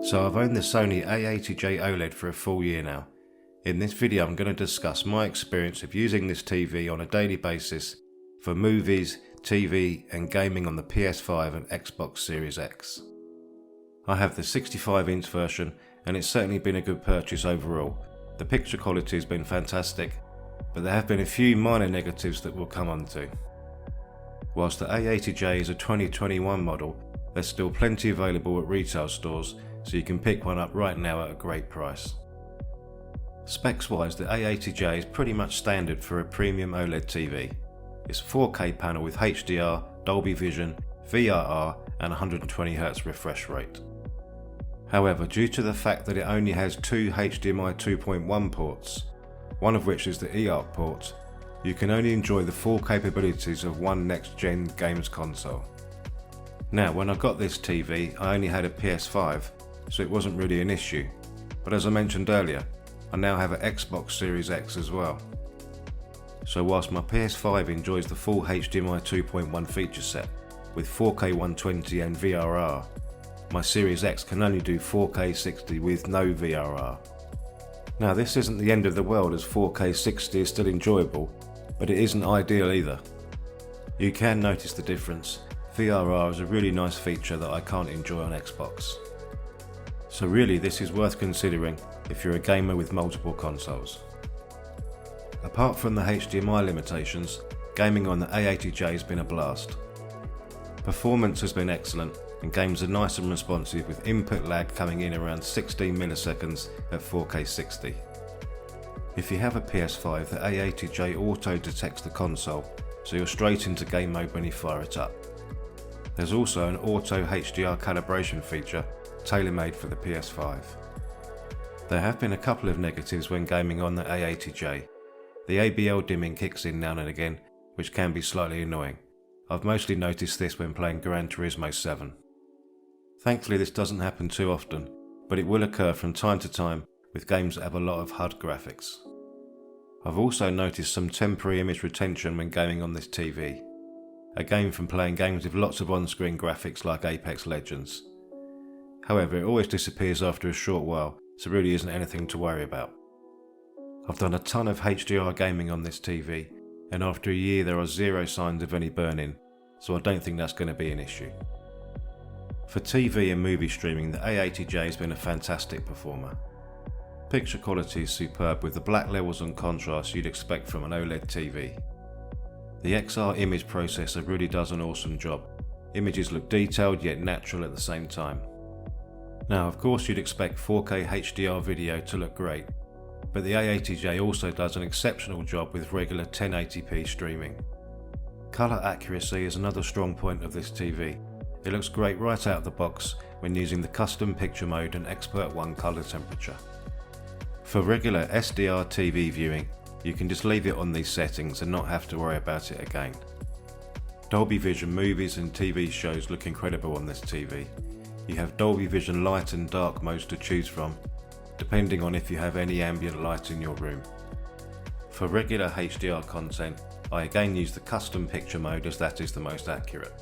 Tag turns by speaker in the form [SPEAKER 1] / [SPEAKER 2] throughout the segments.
[SPEAKER 1] So I've owned the Sony A80J OLED for a full year now. In this video I'm going to discuss my experience of using this TV on a daily basis for movies, TV and gaming on the PS5 and Xbox Series X. I have the 65-inch version and it's certainly been a good purchase overall. The picture quality has been fantastic, but there have been a few minor negatives that we'll come on to. Whilst the A80J is a 2021 model, there's still plenty available at retail stores, so you can pick one up right now at a great price. Specs wise, the A80J is pretty much standard for a premium OLED TV. It's a 4K panel with HDR, Dolby Vision, VRR and 120Hz refresh rate. However, due to the fact that it only has two HDMI 2.1 ports, one of which is the eARC port, you can only enjoy the full capabilities of one next-gen games console. Now, when I got this TV, I only had a PS5, so it wasn't really an issue, but as I mentioned earlier, I now have an Xbox Series X as well. So whilst my PS5 enjoys the full HDMI 2.1 feature set with 4K 120 and VRR, my Series X can only do 4K 60 with no VRR. Now this isn't the end of the world, as 4K 60 is still enjoyable, but it isn't ideal either. You can notice the difference. VRR is a really nice feature that I can't enjoy on Xbox. So really this is worth considering if you're a gamer with multiple consoles. Apart from the HDMI limitations, gaming on the A80J has been a blast. Performance has been excellent and games are nice and responsive, with input lag coming in around 16 milliseconds at 4K 60. If you have a PS5, the A80J auto detects the console, so you're straight into game mode when you fire it up. There's also an auto HDR calibration feature tailor-made for the PS5. There have been a couple of negatives when gaming on the A80J. The ABL dimming kicks in now and again, which can be slightly annoying. I've mostly noticed this when playing Gran Turismo 7. Thankfully this doesn't happen too often, but it will occur from time to time with games that have a lot of HUD graphics. I've also noticed some temporary image retention when gaming on this TV, again from playing games with lots of on-screen graphics like Apex Legends. However, it always disappears after a short while, so really isn't anything to worry about. I've done a ton of HDR gaming on this TV, and after a year there are zero signs of any burn-in, so I don't think that's going to be an issue. For TV and movie streaming, the A80J has been a fantastic performer. Picture quality is superb with the black levels and contrast you'd expect from an OLED TV. The XR image processor really does an awesome job. Images look detailed yet natural at the same time. Now of course you'd expect 4K HDR video to look great, but the A80J also does an exceptional job with regular 1080p streaming. Colour accuracy is another strong point of this TV. It looks great right out of the box when using the custom picture mode and Expert 1 colour temperature. For regular SDR TV viewing, you can just leave it on these settings and not have to worry about it again. Dolby Vision movies and TV shows look incredible on this TV. You have Dolby Vision light and dark modes to choose from, depending on if you have any ambient light in your room. For regular HDR content, I again use the custom picture mode, as that is the most accurate.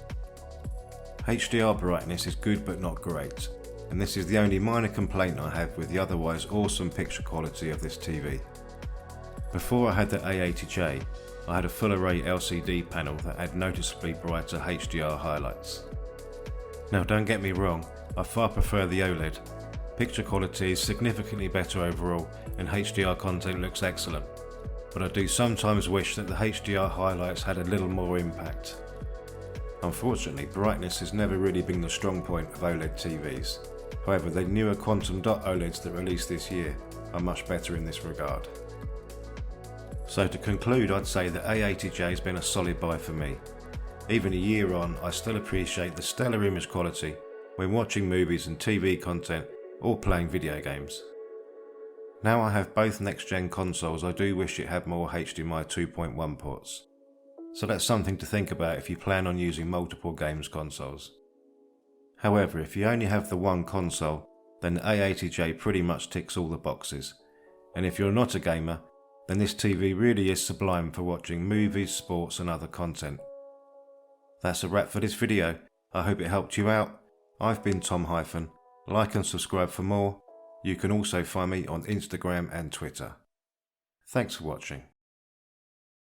[SPEAKER 1] HDR Brightness is good but not great, and this is the only minor complaint I have with the otherwise awesome picture quality of this TV. Before I had the A80J, I had a full array LCD panel that had noticeably brighter HDR highlights. Now don't get me wrong, I far prefer the OLED. Picture quality is significantly better overall and HDR content looks excellent, but I do sometimes wish that the HDR highlights had a little more impact. Unfortunately, brightness has never really been the strong point of OLED TVs. However, the newer quantum dot OLEDs that released this year are much better in this regard. So to conclude, I'd say the A80J has been a solid buy for me. Even a year on, I still appreciate the stellar image quality when watching movies and TV content or playing video games. Now I have both next-gen consoles, I do wish it had more HDMI 2.1 ports. So that's something to think about if you plan on using multiple games consoles. However, if you only have the one console, then the A80J pretty much ticks all the boxes. And if you're not a gamer, then this TV really is sublime for watching movies, sports and other content. That's a wrap for this video. I hope it helped you out. I've been Tom Hyphen, Like and subscribe for more. You can also find me on Instagram and Twitter. Thanks for watching.